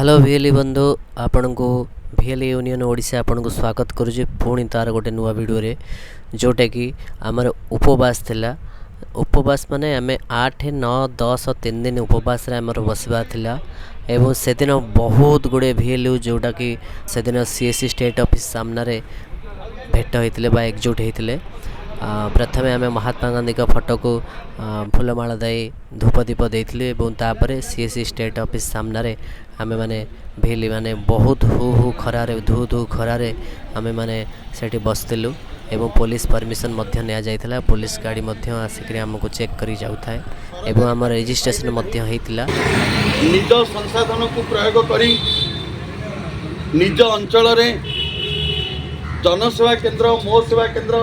Hello भिएली बंधु आपण को भिएली यूनियन ओडिशा आपण को स्वागत करुचे पुणी तार गोटे नुआ वीडियो रे जोटा कि आमर उपवास थिला। उपवास माने आमे 8 9 10 3 दिन उपवास रे आमर बसवा थिला एवं से दिन बहुत गुड़े भिएलु जोटा कि से दिन सीएससी स्टेट ऑफिस सामने रे भेट होइतिले बा एकजुट होइतिले। प्रथम आम महात्मा गांधी का फोटो को फूलमाला दे धूपदीप देइथिले एवं तापर सीएससी स्टेट ऑफिस सामने आमे माने भिली माने बहुत हु खरारे धू धू खरारे आमे माने सेठी बसतिलु एवं पुलिस परमिशन मध्य निया जाइथिला। पुलिस गाड़ी मध्य आसिक हमको चेक करी जाउथाय एवं आम रजिस्ट्रेशन मध्य होइतिला। निज संसाधन को प्रयोग करी निज अंचल रे जनसेवा केंद्र मो सेवा केंद्र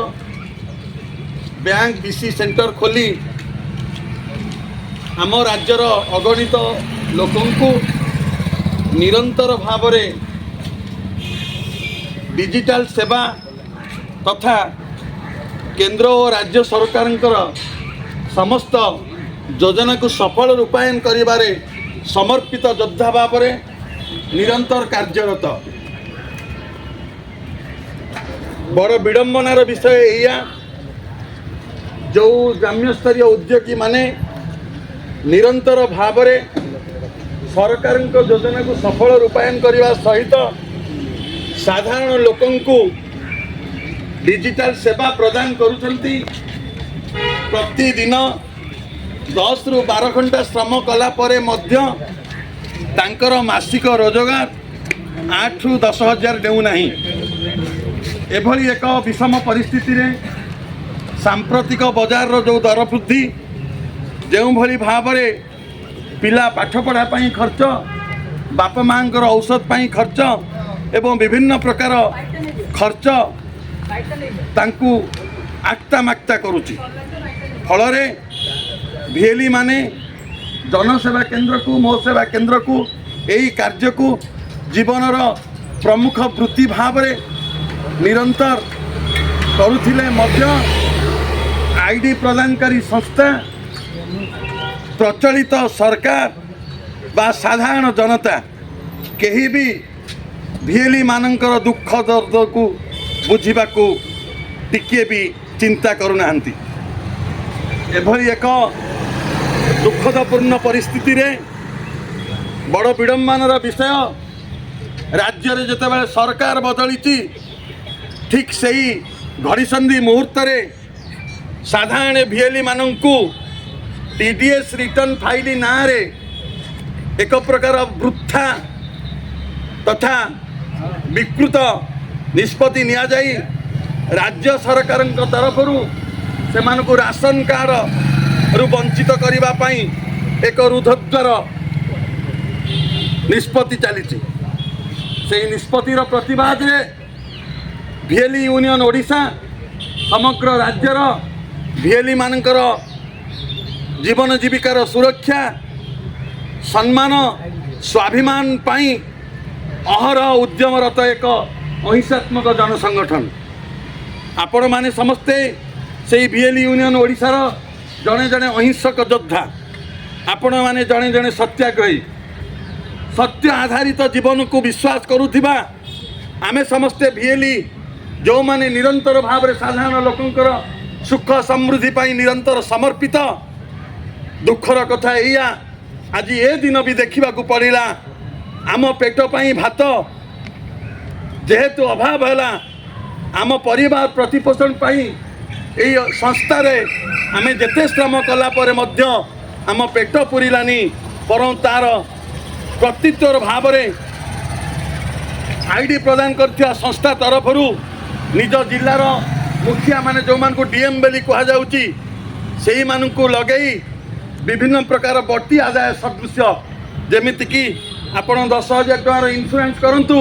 बैंक बीसी सेंटर खोली आम राज्यर अगणित लोकंकु निरंतर भाव डिजिटल सेवा तथा केंद्र और राज्य सरकार समस्त योजना को सफल रूपायन करिबारे समर्पित योद्धा भाव निरंतर कार्यरत। बड़ विडंबनार विषय एया जो ग्राम्य स्तरीय उद्योगी माने निरंतर भाव सरकार योजना को सफल रूपायन करने सहित साधारण लोकंकु डिजिटल सेवा प्रदान करुछंती। प्रतिदिन 10 रु 12 घंटा श्रम कला परे मध्य तांकर मासिक रोजगार 8 रु 10 हजार देउ नाही। एभली एक विषम परिस्थिति रे सांप्रतिक बजार रो जो दर वृद्धि जो भली भाव पिला पाठ पढ़ा पाई खर्च बापा मांकर औषध पाई खर्च एवं विभिन्न प्रकार खर्च तांकु आक्ता माक्ता करुची। फल भिएली माने जनसेवा केंद्र को मो सेवा केंद्र को यही कार्य को जीवनर प्रमुख वृत्ति भाव निरंतर करुथिले मध्य आईडी प्रदानकारी संस्था प्रचलित सरकार बा साधारण जनता कहीं भी भिएली मानकर दुख दर्द को बुझा को टिके भी चिंता करूना। एभली एक दुखदपूर्ण परिस्थिति रे बड़ विडंबनार विषय राज्य रे जेतेबेले सरकार बदली ठीक सही घड़ीसंधि मुहूर्त रे साधारण भिएली मानंकु टीडीएस रिटर्न फाइल ना रे एक प्रकार वृथा तथा विकृत निष्पत्ति निया जाई राज्य सरकार तरफ से मानकु राशन कार्ड रु वंचित करिबा पई एक रुद्धकर निष्पत्ति चली। से निष्पत्तिर प्रतिवाद रे भिएली यूनियन ओडिशा समग्र राज्यर भिएली मानकर जीवन जीविकार सुरक्षा सम्मान स्वाभिमान पाई अहरह उद्यमरत एक अहिंसात्मक जनसंगठन। आपण माने समस्ते से भिएली यूनियन ओडिशार जड़े जड़े अहिंसक योद्धा आपण माने जड़े जड़े सत्याग्रही सत्य आधारित जीवन को विश्वास करुथिबा आमे समस्ते भिएली जो माने निरंतर भाव साधारण लोकंकर सुख समृद्धि पाई निरंतर समर्पित। दुखर कथा एया आज ए दिन भी देखा पड़ा आम पेट पाई भात जेहेतु अभाव है आम परिवार प्रतिपोषण पाई यही संस्था रे आमे जेते श्रम कला परे मध्य आम पेट पुरिलानी बरं तार प्रत्युत्तर भाव आईडी प्रदान करथिया संस्था तरफ निज जिलार मुखिया माने जो मान को डीएम बेली कहा जाउची सेही मान को लगई विभिन्न प्रकार बटी आदाय सदृश जमिति कि आपण 10,000 टकार इन्शुरांस करंतु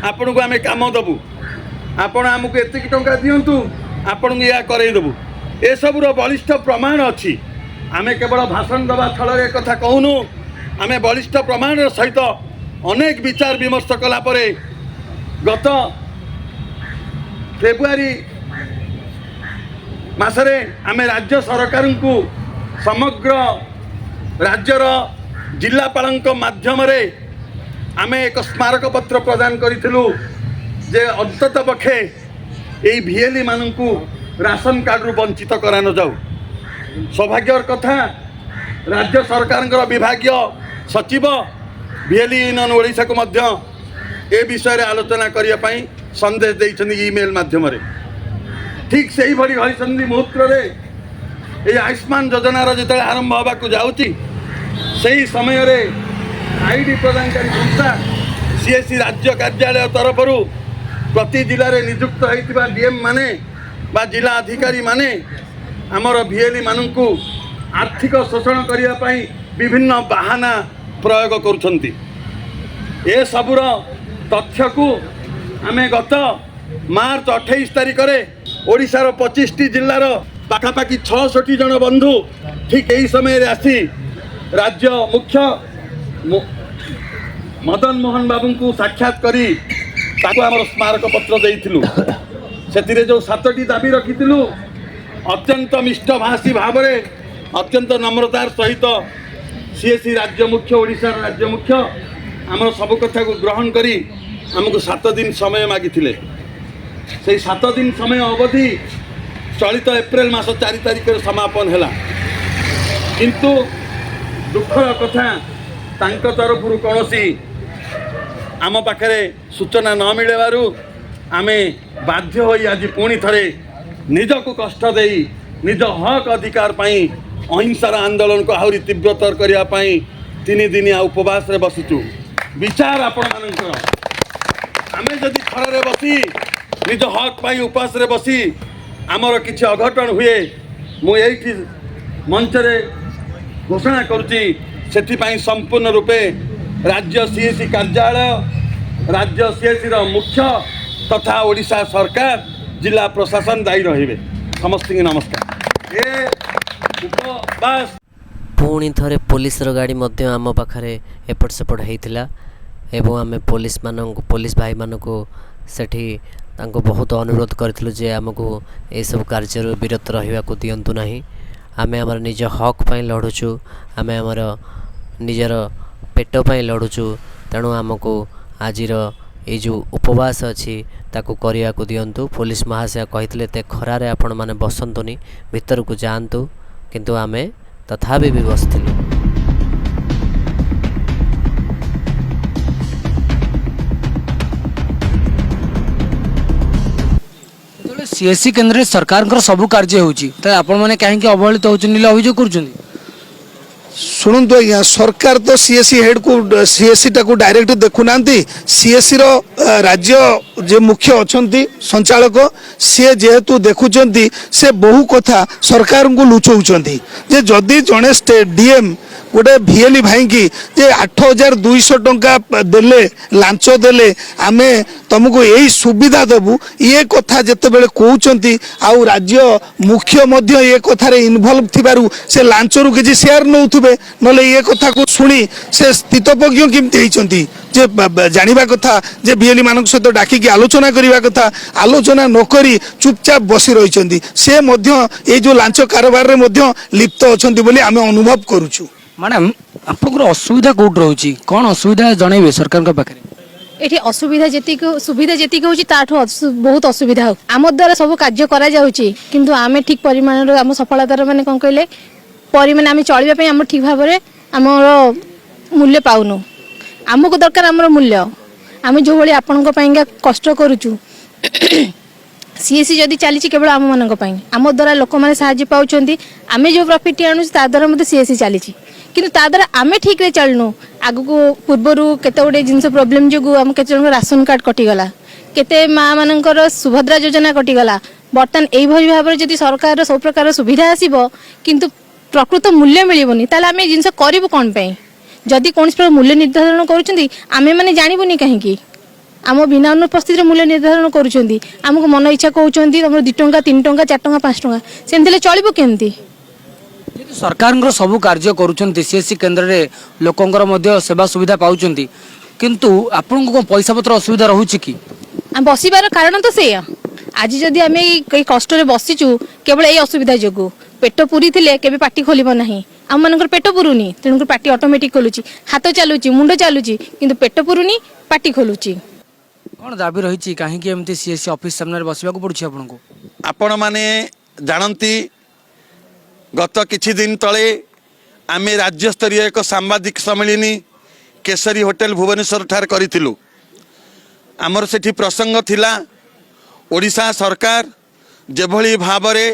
आपण को आमे काम दबु आपण आमको एतिक टंका दियंतु आपण को या करई दबु ए सबुर बलिष्ठ प्रमाण अछि। आमे केवल भाषण दबा थଳରେ कथा कहूनु आमे बलिष्ठ प्रमाण सहित अनेक विचार विमर्श कला परे गत फेब्रुआरी मासरे आमे राज्य सरकार को समग्र राज्यर जिलापाल माध्यम आमे एक स्मारक पत्र प्रदान करिथिलु जे अंतत पक्षे एई भिएली माननकु राशन कार्ड रु वंचित करा न जाऊ। सौभाग्यर कथा राज्य सरकार विभागीय सचिव भिएली यूनियन ओडिशा को मध्य ए विषय आलोचना करने पर संदेश देइछन्ति ईमेल माध्यम ठीक से ही भली घड़ी मुहूर्त ये आयुष्मान योजनार जो आरंभ हवा जाऊँगी से समय रे आईडी प्रदानकारी संस्था सीएससी राज्य कार्यालय तरफ प्रति जिले में नियुक्त होता डीएम माने बा जिला अधिकारी माने आमर भिएली मानू आर्थिक शोषण करने विभिन्न बाहाना प्रयोग करुछन्ति। ए सबुर तथ्य को आम गत मार्च 28 तारिख में ओडिशार 25टी जिलार पाखापाखि 66 जन बंधु ठीक यही समय आसी राज्य मुख्य मदन मोहन बाबू को साक्षात करी ताको आमर स्मारक पत्र देइथिलु। से जो 7टी दाबी रखिथिलु अत्यंत मिष्टभाषी भाव में अत्यंत नम्रतार सहित सीएससी राज्य मुख्य ओडिशा राज्य मुख्य आमर सब कथा को ग्रहण करी आमको 7 दिन समय मागी से 7 दिन समय अवधि चलित एप्रिल मास 4 तारिख समापन है किंतु दुखर कथा तांको तरफ कौन आम पाखे सूचना न मिलू आमे बाध्य होई आज पुणी थरे निजको कष्ट दे निज हक अधिकार पाई अहिंसार आंदोलन को आहरी तीव्रतर करने 3 दिनिया उपवास रे बसिचु। विचार आपण मानकर आमे जदि खर बसी निज हक पाई उपवास रे बसी आमर किसी अघटन हुए मुझे मंच रे घोषणा करुच्ची से संपूर्ण रूपे राज्य सीएससी कार्यालय राज्य सीएससी मुख्य तथा ओडिशा सरकार जिला प्रशासन दायी रहिबे। समस्त नमस्कार। ए उपवास पुणी थरे पुलिस गाड़ी मध्य आम पाखरे एपट सेपट होता एवं आम पुलिस भाई मानक सेठी तांको बहुत अनुरोध करथिलु जे आमको ए सब कार्य विरत रहिबा को दियंतु नाही। आमे हमर निज हक पई लढुछु आमे हमर निजर पेट पई लढुछु तेणु आमको आजिर ये जो उपवास अच्छी ताकू करिया को दियंतु। पुलिस महाशय कहितले ते खरारे आपण माने बसंतुनी भीतर को जांतु किंतु आमे तथापि भी बसथिलु। सीएससी केन्द्र सरकार सबू कार्य होची त आपण माने काहे कि अवहेलित होचन अभियोग करूछन। शुणु आज्ञा सरकार तो सीएससी हेड को सीएससी टाक डायरेक्ट देखुना सीएससी रो राज्य जे मुख्य अच्छा संचालक सी जेहेतु देखुंट से बहु कथा सरकार को लुचौंट जे जदि जड़े डीएम गोटे भिएली भाई की जे 8200 टंका देले लांच देले आमे तुमको यही सुविधा देबू ये कथा जिते बेले कहते आउ राज्य मुख्य मध्य ये कथार इनवल्व थिबारु से लांच रु किसी शेयर नौथुबे नले ये कथा को शुणी से स्थितज्ञ केमती होती जे जानिबा कथा जे भिएली मानक सहित डाकिकी आलोचना करिबा कथा आलोचना नकरी चुपचाप बसी रहिचंती से मध्य ए जो लांच कारोबार रे मध्य लिप्त अछंती बोली आमे अनुभव करूछु। मैडम आपको असुविधा कौट रोची कौन असुविधा जनइबे सरकार के पाखे एठी असुविधा जेतिक सुविधा जेतिक होची ताठो बहुत असुविधा हो आम द्वारा सब कार्य करा जाउची किंतु आमे ठीक परिमाण आम सफलतार माने कोन कहले परिमाण आमे चलिबा पई आम ठीक भाव रे हमर मूल्य पाउनु आमको दरकार हमर मूल्य आमे जो भली आपनक पईगा कष्ट करूचु सीएससी जदि चली केवल आम मान आम द्वारा लोक मैंने साहय पाँच आम जो प्रॉफिट आणु द्वारा मतलब सीएससी चली किंतु ता द्वारा आम ठीक रे चलनु आग को पूर्वर केते गोटे जिनस प्रोब्लेम जो आम के राशन कार्ड कटिगला केते माँ मानकर सुभद्रा योजना कटिगला बर्तमान यही भाव में जदि सरकार सब प्रकार सुविधा आसब किंतु प्रकृत मूल्य मिलबनी ताले आम जिनस करूँ कौन जदि कौन मूल्य निर्धारण करें मैंने जानबुनि कहीं आम बिना अनुपस्थित मूल्य निर्धारण करुँच मन इच्छा कहते तुम 2 टंका 3 टंका 4 टंका 5 टंका सेमती चलो केमती सरकार सबू कार्य करुँच सीएससी केन्द्र में लोकंर सेवा सुविधा पाँच किंतु आपन को पैसा पत्र असुविधा रोचे कि बसबार कारण तो से आज जदि आम कष्ट बसीचु केवल यही असुविधा जो पेट पूरी थे केवे पाटी खोल ना आम मान पेट पुरुनी तेणुक पाटी ऑटोमेटिक खोलुची हाथ चलुची मुंड चलुची किंतु पेट पुरुनी पाटी खोलुची। कौन दाबी रही कहीं एमती सीएससी ऑफिस सामने बसवा पड़ुଛି आपको आपण माने जानती गत किछि दिन तले आमे राज्य स्तरीय एक सांबादिक सम्मेलनी केसरी होटेल भुवनेश्वर ठार करिथिलु। आमर सेठी प्रसंग थिला ओडिशा सरकार जेभली भाबरे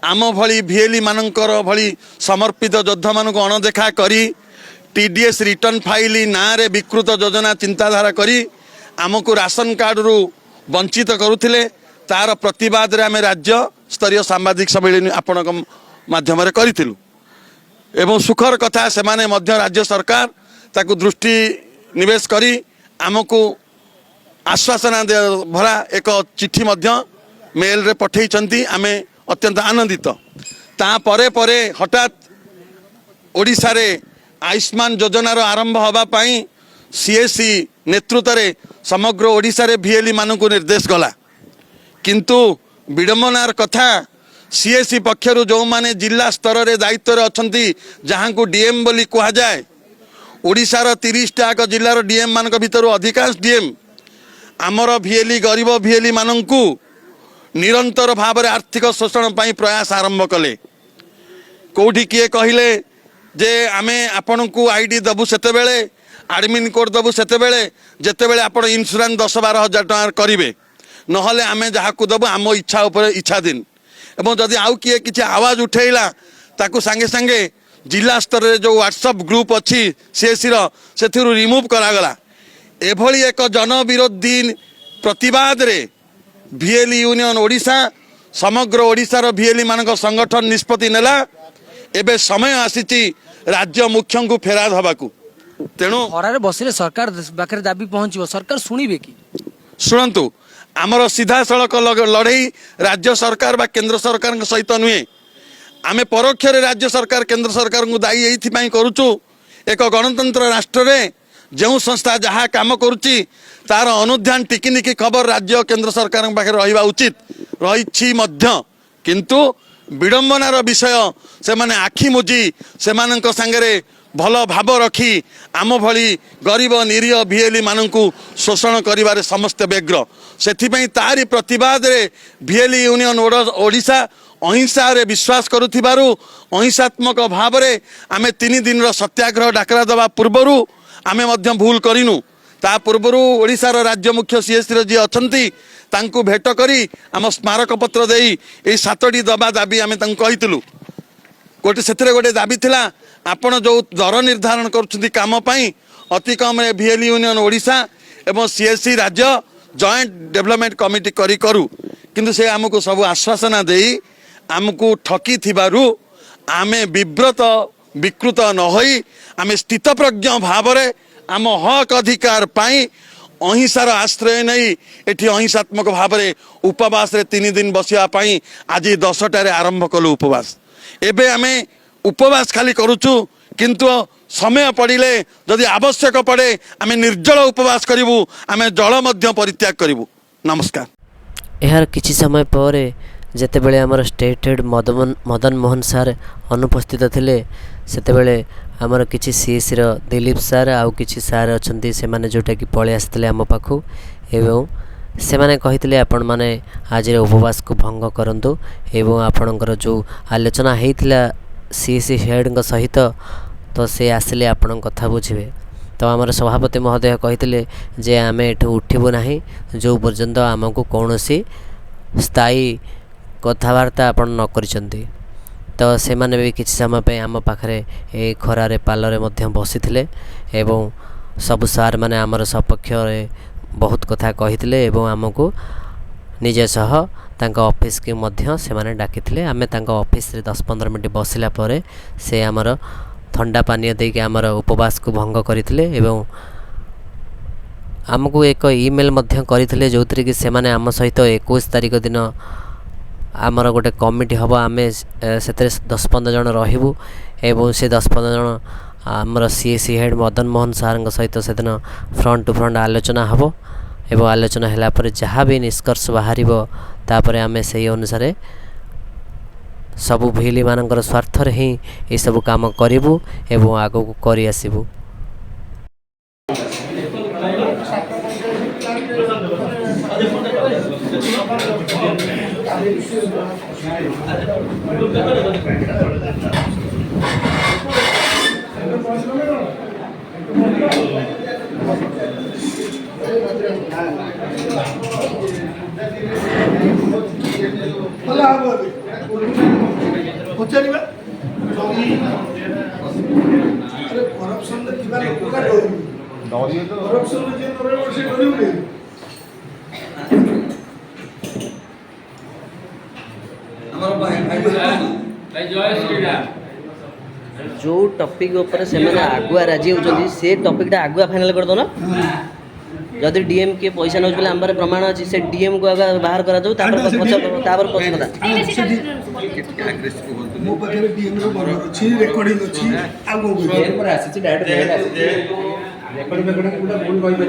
आम भली भिएली मानकर भली समर्पित योद्धा मानक अणदेखा करी टीडीएस रिटर्न फाइल ना रे विकृत योजना चिंताधारा करी आमको राशन कार्ड रु वंचित करुथिले तार प्रतिवाद रे आमे राज्य स्तरीय सांबादिक सम्मेलन आपण माध्यम रे करिथिलु एवं सुखर कथा से माने मध्य राज्य सरकार ताकू दृष्टि निवेश करी आमको आश्वासना भरा एक चिट्ठी मध्य मेल रे पठेइचंती आमे अत्यंत आनंदित। ता परे परे हठात ओडिशा रे आयुष्मान योजनार आरंभ हवा पाई सीएससी नेतृत्व रे समग्र ओडिशा रे भिएली मानकु निर्देश गला किंतु विडंबनार कथा सीएससी पक्षरु जो माने जिला स्तर रे दायित्व रे अछंती जहां को डीएम बोली कहा जाए ओडिशार 30 टाक जिल्लार डीएम मानक भितर अधिकांश डीएम आमर भिएली गरीब भिएली मानकु निरंतर भाव में आर्थिक शोषण पाई प्रयास आरंभ कले कोठी किए कहले जे आमे आपण को आईडी दबु सेते बेले एडमिन कोड दबु सेते बेले जेते बेले आपण इंश्योरेंस 10-12 हजार टका करिवे नहले आमे जहा को दबु आम इच्छा ऊपर इच्छा दिन एवं जदि आउ किए किछि आवाज उठेला ताकू संगे संगे जिला स्तर रे जो व्हाट्सएप ग्रुप अच्छी सीएससी रो सेथिरु रिमूव करा गला एभली एक जन विरोधी प्रतिवाद रे भिएली यूनियन ओडिशा समग्र ओडिशार भिएली मानक संगठन निष्पत्ति नेला एबे समय आसीची राज्य मुख्य को फेरा दबाकू तेणु खरारे बसिले सरकार बाखरे दाबी पहुंचबो सरकार सुनिबे कि शुणु आमर सीधा सड़क लड़ई राज्य सरकार बा केंद्र सरकार सहित नुहे आमे परोक्ष राज्य सरकार केंद्र सरकार को दायी एइथिपाई करूचु एक गणतंत्र राष्ट्र रे जो संस्था जहाँ काम करुच्ची तार अनुध्यान टिकिनिकी खबर राज्य केंद्र सरकार पाखे रहा उचित रही किंतु विडंबनार विषय से माने आखि मुजी से सांगरे भल भाव रखी आम भली गरीब निरीह भिएली मानकु शोषण करिबारे समस्त व्यग्र सेथिपई तारी प्रतिवाद रे भिएली यूनियन ओडिशा अहिंसा रे विश्वास करुथिबारु अहिंसात्मक भाव रे आमे 3 दिन सत्याग्रह डाकरा दबा पूर्वरु आमे मध्य भूल करिनु ता पूर्वरु ओडिशार राज्य मुख्य सीएससी जी अछंती तांकु भेट करी आम स्मारक पत्र देई ए 7टी दबा दाबी आमे तांकु कहितलु गोटे सेथिरे गोटे दाबी थिला आपण जो दर निर्धारण करुछंती काम पई अति कम रे भिएली यूनियन ओडिशा एवं सीएससी राज्य जॉइंट डेवलपमेंट कमिटी करी करू किंतु से आमको सब आश्वासना देई आमको ठकी थिबारु आमे विव्रत विकृत न होई आमे स्थितप्रज्ञ भाव रे आम हक अधिकार पाई अहिंसार आश्रय नहीं एठी अहिंसात्मक भाव रे उपवास रे 3 दिन बसिया पाई आज 10टारे आरंभ कलु उपवास एबे आमे उपवास खाली करूचु किंतु समय पड़िले जदि आवश्यक पड़े आमे निर्जल उपवास करिवु आमे जल मध्य परित्याग करिवु। नमस्कार। यार किछि समय पर जेतेबेले आमर स्टेट हेड मदन मोहन सार अनुपस्थित थिले सेतेबेले आमर किछि सीएससी रो दिलीप सार आउ किछि सार अछंती से माने जोटा कि पळे आस्थिले आम पाखु एवं से माने कहितले आपण माने आज रे उपवास को भंग करंतु एवं आपणकर जो आलोचना हेइथिला सीएससी हेड सहित तो से आसिले आपण कथा बुझिबे तो आमर सभापति महोदय कहितले जे आमे एठु उठिबो नाही जो पर्यंत आमको कोनोसी स्थायी कथबार्ता आपण न करिसंती तो से माने भी किछि समय पे आम पाखरे ए खरारे पालरे मध्य बसिथिले एवं सब सार माने आमर सपक्ष रे बहुत कथा कहिथिले एवं आमको निजे सह तांका ऑफिस के मध्य से माने डाकिथिले आमे तांका ऑफिस रे 10-15 मिनिट बसिला परे से आमर ठंडा पानी दे के आमर उपवास को भंग करिथिले एवं आमको एक ईमेल मध्य करिथिले जोतरे कि से माने आम सहित 21 तारिख दिन आमर गोटे कमिटी हम आम से 10-15 जन रहिबु एवं से 10-15 जन आमर सीएससी हेड मदन मोहन सार सहित से दिन फ्रंट टू फ्रंट आलोचना हम एवं आलोचना होला पर जहाँ भी निष्कर्ष बाहर तापर आम से अनुसार सबू भिली मानकर स्वार्थर ही ये सब काम करूँ एवं आगू कर आसबू। ପଚାରିବା କରପ୍ସନ୍ ଥିବା ଲୋକଟା ଡରିବେ କରପ୍ସନ୍ ଯିଏ ଡରିବ ସେ ଡରିବେ। जो टॉपिक ऊपर से मैंने आगुआ राजी होती से टॉपिकटा आगुआ फाइनल कर दो ना जदि डीएम के पैसा नौ बोले आम प्रमाण अच्छी से डीएम को आगे बाहर करा जाऊ तापर पछ कथा ମୋ ପାଖରେ ଡିଏମ୍ ର ବରର ଅଛି ରେକର୍ଡିଂ ଅଛି ଆଉ କୋ पर आसी डायरेक्ट ରେକର୍ଡିଂ ପୁରା ଭୁଲ କହିବେ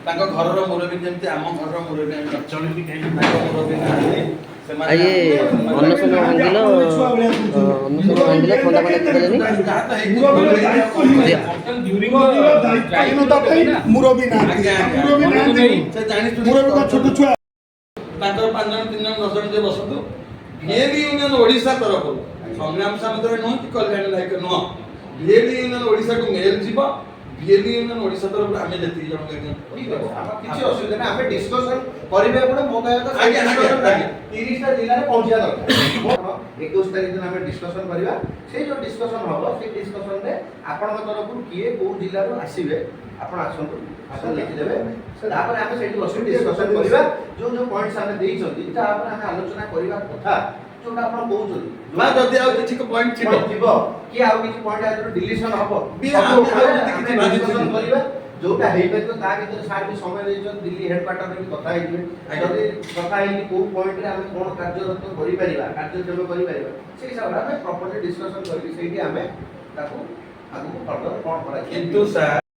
ତାଙ୍କ ଘରର ମୁରବୀ ଯେମିତି ଆମ ଘରର ମୁରବୀ ଆମେ ଅଚଳି ବି କାହିଁକି ତାଙ୍କ ମୁରବୀ ନାହାନ୍ତି ସେମାନେ ये अन्नपूर्ण भांगिल अन्नपूर्ण भांगिल थंडा पानी ମୁରବୀ ନାହାନ୍ତି ମୁରବୀ କଣ ଛୋଟ ଛୁଆ ତାଙ୍କର 5 ଜଣ 3 ଜଣ 10 ଜଣ ଯେ ବସନ୍ତୁ ଭିଏଲି ୟୁନିୟନ ଓଡ଼ିଶା ତରଫରୁ ସଂଗ୍ରାମ ସାମନ୍ତରାୟ ନୁହଁ କି କଲ୍ୟାଣ ନାୟକ ନୁହଁ ଭିଏଲି ୟୁନିୟନ ଓଡ଼ିଶାକୁ ମେଲ୍ ଯିବ ଭିଏଲି ୟୁନିୟନ ଓଡ଼ିଶା ତରଫରୁ ଆମେ ଯେତିକି ଜଣ କିଛି ଅସୁବିଧା ନାହିଁ ଆମେ ଡିସ୍କସନ୍ କରିବା ଗୋଟେ ମୋ କହିବା କଥା 30ଟା ଜିଲ୍ଲାରେ ପହଞ୍ଚିବା ଦରକାର 21 ତାରିଖ ଦିନ ଆମେ ଡିସ୍କସନ୍ କରିବା ସେଇ ଯୋଉ ଡିସ୍କସନ୍ ହବ ସେଇ ଡିସ୍କସନ୍ରେ ଆପଣଙ୍କ ତରଫରୁ କିଏ କୋଉ ଜିଲ୍ଲାରୁ ଆସିବେ ଆପଣ ଆସନ୍ତୁ ଆପଣ ଲେଖିଦେବେ ତାପରେ ଆମେ ସେଇଠି ବସି ଡିସ୍କସନ୍ କରିବା ଯୋଉ ଯୋଉ ପଏଣ୍ଟସ୍ ଆମେ ଦେଇଛନ୍ତି ତାପରେ ଆମେ ଆଲୋଚନା କରିବା କଥା ଯୋଉଟା ଆପଣ କହୁଛନ୍ତି ବା ଯଦି ଆଉ କିଛି ପଏଣ୍ଟ ଥିବ କି ଆଉ କିଛି ପଏଣ୍ଟ ଆದರೂ ଡିଲିସନ୍ ହବ ଆମେ ଡିସ୍କସନ୍ କରିବା ଯୋଉଟା ହେଇପାରିବ ତା ଭିତରେ ସାର୍ ବି ସମୟ ଦେଇଛନ୍ତି ଦିଲ୍ଲୀ ହେଡକ୍ୱାର୍ଟରରେ ବି କଥା ହେଇଯିବେ ଯଦି କଥା ହେଇକି କୋଉ ପଏଣ୍ଟରେ ଆମେ କ'ଣ କାର୍ଯ୍ୟରତ କରିପାରିବା କାର୍ଯ୍ୟକ୍ରମ କରିପାରିବା ସେଇ ହିସାବରେ ଆମେ ପ୍ରପରଲି ଡିସ୍କସନ୍ କରିକି ସେଇଠି ଆମେ ତାକୁ ଆଗକୁ ଫର୍ଦର କ'ଣ କରାଯିବ କିନ୍ତୁ ସାର୍